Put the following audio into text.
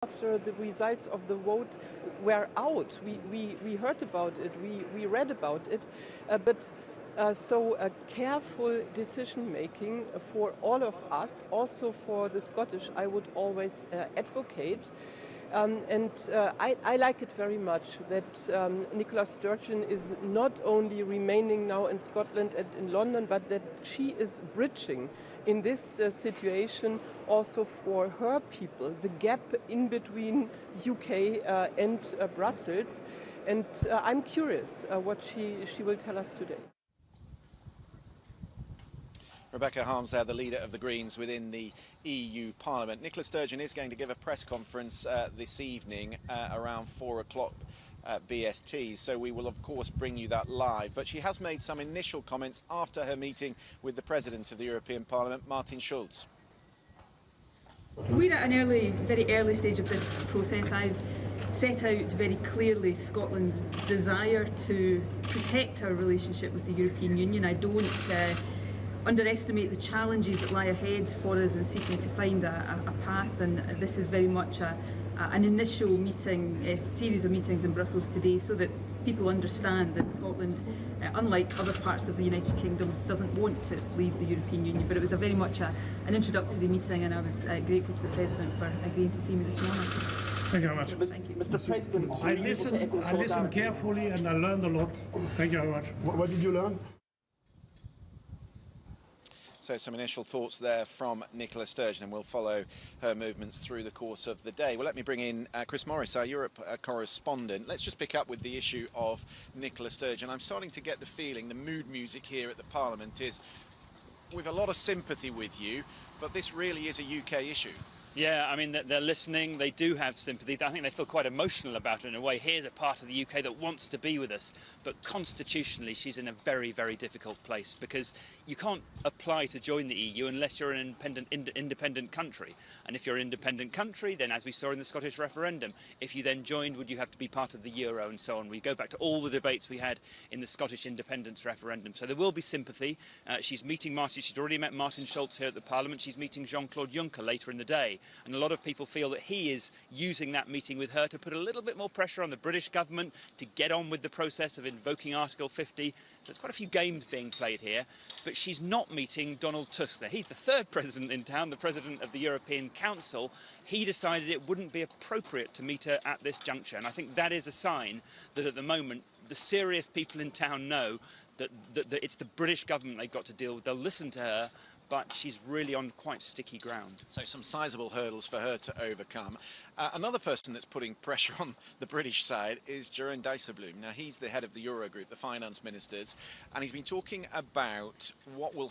After the results of the vote were out, we heard about it, we read about it, so a careful decision making for all of us, also for the Scottish, I would always advocate. I like it very much that Nicola Sturgeon is not only remaining now in Scotland and in London, but that she is bridging in this situation also for her people, the gap in between UK and Brussels. And I'm curious what she will tell us today. Rebecca Harms there, the leader of the Greens within the EU Parliament. Nicola Sturgeon is going to give a press conference this evening around 4 o'clock BST, so we will of course bring you that live. But she has made some initial comments after her meeting with the President of the European Parliament, Martin Schulz. We're at an very early stage of this process. I've set out very clearly Scotland's desire to protect our relationship with the European Union. I don't underestimate the challenges that lie ahead for us in seeking to find a path, and this is very much an initial meeting, a series of meetings in Brussels today, so that people understand that Scotland, unlike other parts of the United Kingdom, doesn't want to leave the European Union. But it was a very much an introductory meeting, and I was grateful to the President for agreeing to see me this morning. Thank you very much. Thank you. Mr. President, I listened carefully and I learned a lot. Thank you very much. What did you learn? So some initial thoughts there from Nicola Sturgeon, and we'll follow her movements through the course of the day. Well, let me bring in Chris Morris, our Europe correspondent. Let's just pick up with the issue of Nicola Sturgeon. I'm starting to get the feeling the mood music here at the Parliament is we've a lot of sympathy with you, but this really is a UK issue. Yeah, I mean, they're listening, they do have sympathy. I think they feel quite emotional about it in a way. Here's a part of the UK that wants to be with us, but constitutionally she's in a very, very difficult place because you can't apply to join the EU unless you're an independent country. And if you're an independent country, then as we saw in the Scottish referendum, if you then joined, would you have to be part of the euro and so on? We go back to all the debates we had in the Scottish independence referendum. So there will be sympathy. She's already met Martin Schulz here at the Parliament. She's meeting Jean-Claude Juncker later in the day. And a lot of people feel that he is using that meeting with her to put a little bit more pressure on the British government to get on with the process of invoking Article 50. So there's quite a few games being played here. But she's not meeting Donald Tusk. He's the third president in town, the president of the European Council. He decided it wouldn't be appropriate to meet her at this juncture. And I think that is a sign that at the moment, the serious people in town know that it's the British government they've got to deal with. They'll listen to her, but she's really on quite sticky ground. So some sizable hurdles for her to overcome. Another person that's putting pressure on the British side is Jeroen Dijsselbloem. Now, he's the head of the Eurogroup, the finance ministers, and he's been talking about what will